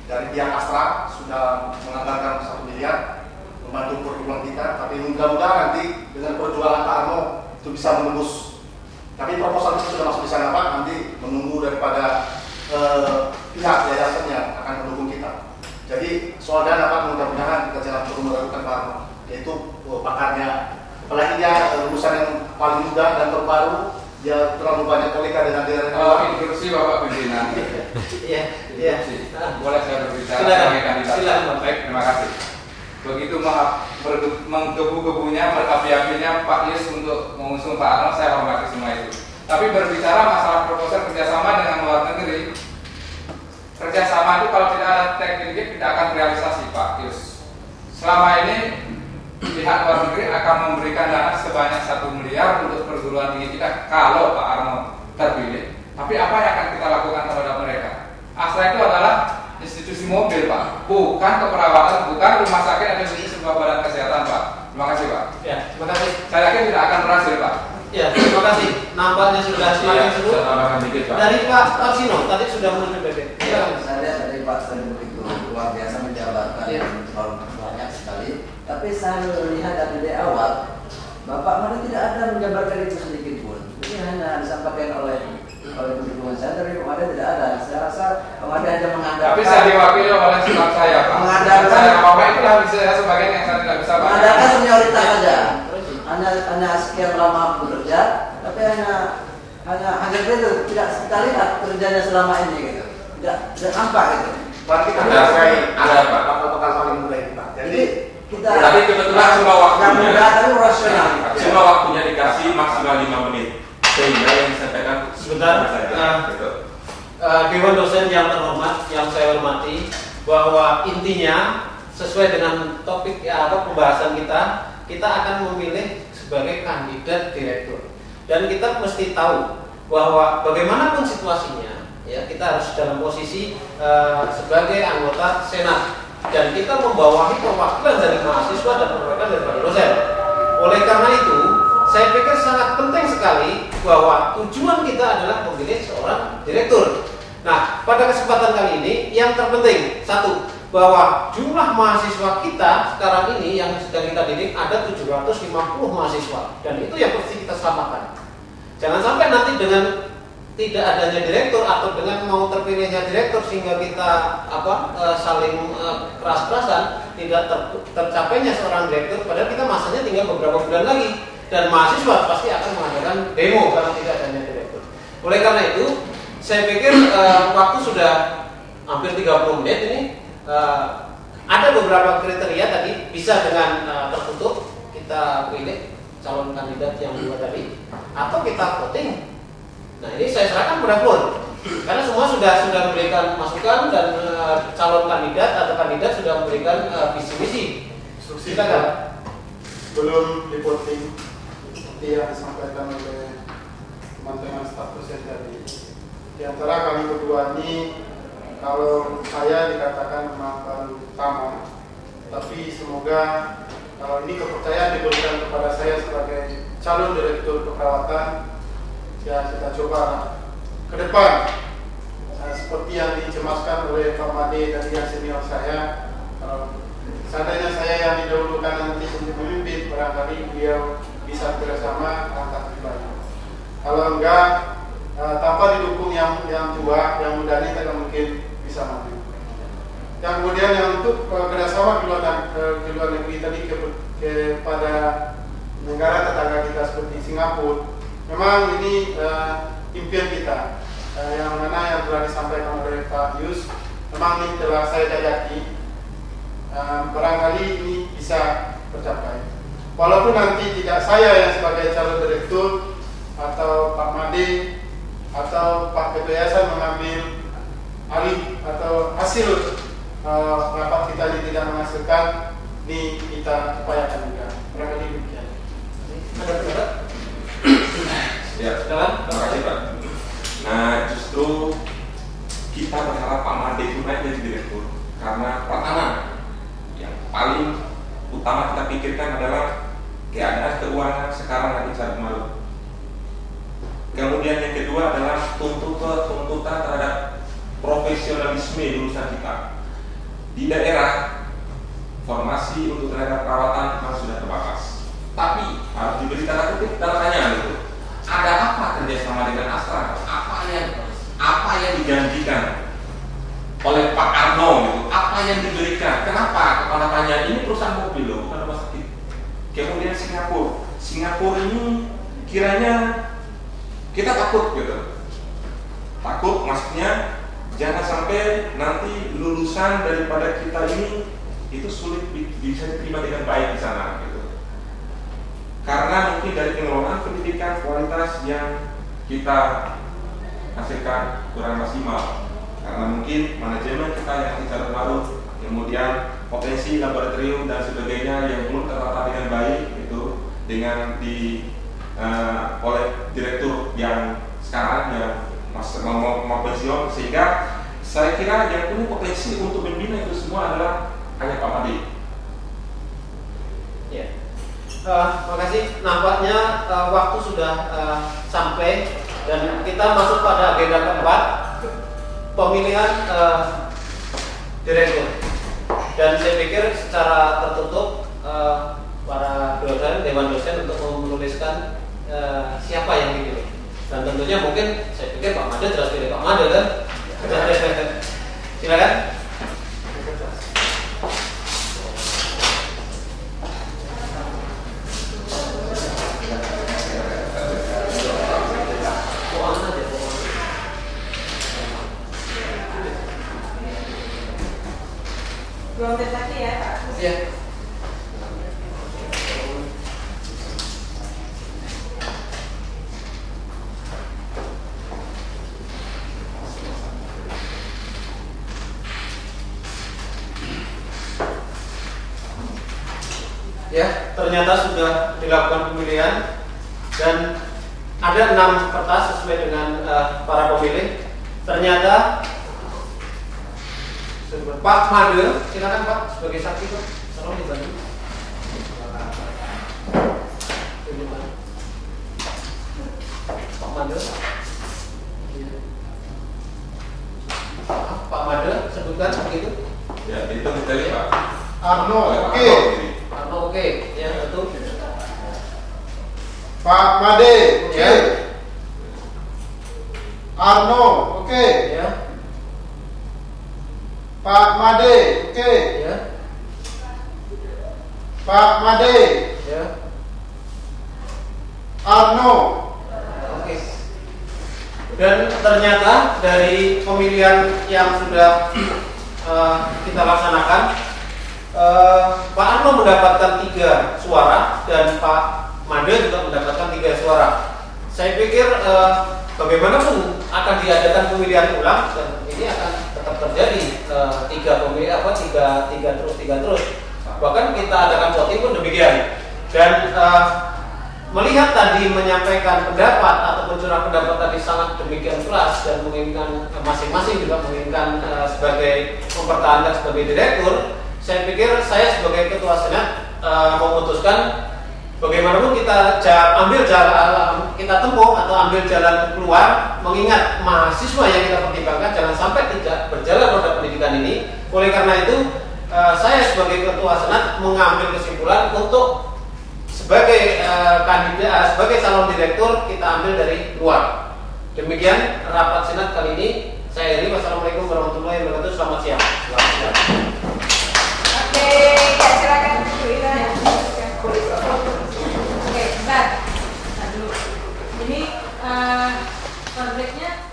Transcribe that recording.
dari pihak Astra sudah menganggarkan 1 miliar membantu perguruan kita, tapi mudah-mudahan nanti dengan perjuangan Pak Arno itu bisa menembus. Tapi proposal itu sudah masuk di sana Pak, nanti menunggu daripada pihak yayasan yang akan mendukung kita. Jadi soal dana Pak, mudah-mudahan kita jangan perlu meragukan Pak Arno, yaitu pakarnya, apalagi dia lulusan yang paling muda dan terbaru, dia terlalu banyak kolega dengan daerah. Instruksi Bapak Pimpinan. Iya. Boleh saya berbicara sebagai kandidat? Silakan. Baik, terima kasih. Begitu menggebu-gebunya, berapi-apinya Pak Yus untuk mengusung Pak Arno, saya hormati semua itu. Tapi berbicara masalah proposal kerjasama dengan luar negeri, kerjasama itu kalau tidak ada teknik tidak akan realisasi Pak Yus. Selama ini pihak luar negeri akan memberikan dana sebanyak 1 miliar untuk perguruan tinggi kita kalau Pak Arno terpilih. Tapi apa yang akan kita lakukan terhadap mereka? Astra itu adalah institusi mobil Pak, bukan keperawatan, bukan rumah sakit atau institusi sebuah badan kesehatan Pak. Terima kasih Pak. Ya, terima kasih. Saya yakin tidak akan berhasil Pak. Ya, terima kasih. Nampaknya sudah semakin seru. Saya tambahkan dikit Pak. Dari Pak Arsino tadi sudah menuju PP. Ya, saya lihat dari Pak Senduk itu luar biasa menjabarkan yang terlalu banyak sekali. Tapi saya melihat dari awal Bapak mana tidak ada menjabarkan itu sedikit pun. Ini hanya disampaikan oleh pendukung saya, tapi kemarin tidak ada. Saya rasa kemarin hanya mengandalkan. Tapi saya diwakili oleh staff saya Pak. Mengandalkan. Saya apa itu lah bisa sebagian yang saya tidak bisa Pak. Mengandalkan senioritas saja. Hanya sekian lama bekerja, tapi hanya itu tidak kita lihat kerjanya selama ini gitu. Tidak nampak gitu. Berarti kita Ada Pak. bakal paling mudah itu Pak. Jadi Kita Tapi kebetulan semua waktunya mudah tapi rasional. semua waktunya dikasih maksimal 5 menit. Sehingga yang disampaikan Sebentar. gitu. Dewan dosen yang terhormat, yang saya hormati, bahwa intinya sesuai dengan topik pembahasan kita akan memilih sebagai kandidat direktur. Dan kita mesti tahu bahwa bagaimanapun situasinya, ya kita harus dalam posisi sebagai anggota senat dan kita membawahi perwakilan dari mahasiswa dan perwakilan dari para dosen. Oleh karena itu, saya pikir sangat penting sekali bahwa tujuan kita adalah memilih seorang direktur. Nah, pada kesempatan kali ini yang terpenting satu, bahwa jumlah mahasiswa kita sekarang ini yang sedang kita didik ada 750 mahasiswa dan itu yang pasti kita selamatkan. Jangan sampai nanti dengan tidak adanya direktur atau dengan mau terpilihnya direktur sehingga kita saling keras-kerasan tidak tercapainya seorang direktur padahal kita masanya tinggal beberapa bulan lagi dan mahasiswa pasti akan mengadakan demo karena tidak adanya direktur. Oleh karena itu saya pikir waktu sudah hampir 30 menit ini. Ada beberapa kriteria tadi bisa dengan tertutup kita pilih calon kandidat yang dua tadi atau kita voting. Nah ini saya serahkan pada Pur karena semua sudah memberikan masukan dan calon kandidat atau kandidat sudah memberikan visi misi. Kita kan belum di voting seperti yang disampaikan oleh teman-teman staf dosen tadi. Di antara kami berdua ini kalau saya dikatakan memang baru utama, tapi semoga kalau ini kepercayaan diberikan kepada saya sebagai calon direktur keperawatan, ya kita coba ke depan seperti yang dicemaskan oleh Pak Made dan yang senior saya. Seandainya saya yang didahulukan nanti untuk memimpin, barangkali beliau bisa bersama angkat pribadi. Kalau enggak, tanpa didukung yang tua, yang muda ini tidak mungkin bisa maju. Yang kemudian yang untuk kerjasama di luar negeri tadi kepada negara tetangga kita seperti Singapura, memang ini impian kita yang mana yang telah disampaikan oleh Pak Yus, memang ini telah saya jajaki, barangkali ini bisa tercapai. Walaupun nanti tidak saya yang sebagai calon direktur atau Pak Made atau Pak Ketua Yayasan mengambil alih atau hasil rapat kita ini tidak menghasilkan, ini kita upayakan juga. Barangkali demikian. ada pendapat? Ya, terima kasih Pak. Nah, justru kita berharap Pak Made itu naik jadi direktur karena pertama yang paling utama kita pikirkan adalah keadaan keuangan sekarang lagi sangat malu. Kemudian yang kedua adalah tuntutan terhadap profesionalisme lulusan kita. di daerah formasi untuk tenaga perawatan memang sudah terbatas, tapi harus diberi tanda kutip tanda tanya gitu. Ada apa kerjasama dengan Astra? Apa yang dijanjikan oleh Pak Arno gitu? Apa yang diberikan? Kenapa? Tanda tanya, ini perusahaan mobil loh, bukan rumah sakit. Kemudian Singapura ini kiranya kita takut gitu. Takut maksudnya jangan sampai nanti lulusan daripada kita ini itu sulit bisa diterima dengan baik di sana gitu. Karena mungkin dari pengelolaan pendidikan kualitas yang kita hasilkan kurang maksimal. Karena mungkin manajemen kita yang secara baru, kemudian potensi laboratorium dan sebagainya yang belum tertata dengan baik itu dengan oleh direktur yang sekarang yang mau pensiun, sehingga saya kira yang punya potensi untuk membina itu semua adalah hanya Pak Made. Ya. Makasih. Nampaknya waktu sudah sampai dan kita masuk pada agenda keempat, pemilihan direktur. Dan saya pikir secara tertutup para dosen, dewan dosen untuk menuliskan siapa yang dipilih. Dan tentunya mungkin saya pikir Pak Made jelas pilih Pak Made kan? Silakan. Belum lagi ya Pak? Iya. Ya, ternyata sudah dilakukan pemilihan dan ada 6 kertas sesuai dengan para pemilih. Ternyata Pak Made, silakan Pak sebagai saksi Pak, tolong dibantu. Pak Made, Pak Made sebutkan begitu. Ya, itu kita lihat Pak. Arno, oke. Arno oke, ya betul. Pak Made, oke. Ya. Arno, oke. Ya, Pak Made, oke. ya, Pak Made, ya. Arno. Oke. Dan ternyata dari pemilihan yang sudah kita laksanakan, Pak Arno mendapatkan 3 suara dan Pak Made juga mendapatkan 3 suara. Saya pikir bagaimanapun akan diadakan pemilihan ulang dan ini akan tetap terjadi 3 pemilih tiga terus. Bahkan kita adakan voting pun demikian. Dan melihat tadi menyampaikan pendapat atau mencurah pendapat tadi sangat demikian keras dan menginginkan masing-masing juga menginginkan sebagai mempertahankan sebagai direktur, saya pikir saya sebagai ketua senat memutuskan bagaimanapun kita ambil jalan kita tempuh atau ambil jalan keluar, mengingat mahasiswa yang kita pertimbangkan jangan sampai tidak berjalan roda pendidikan ini. Oleh karena itu saya sebagai ketua senat mengambil kesimpulan untuk sebagai kandidat, sebagai calon direktur kita ambil dari luar. Demikian rapat senat kali ini. Saya Heri. Wassalamualaikum warahmatullahi wabarakatuh. Selamat siang. Oke, ya silakan Bu Ira. Oke, bentar. Nah, dulu. Ini konfliknya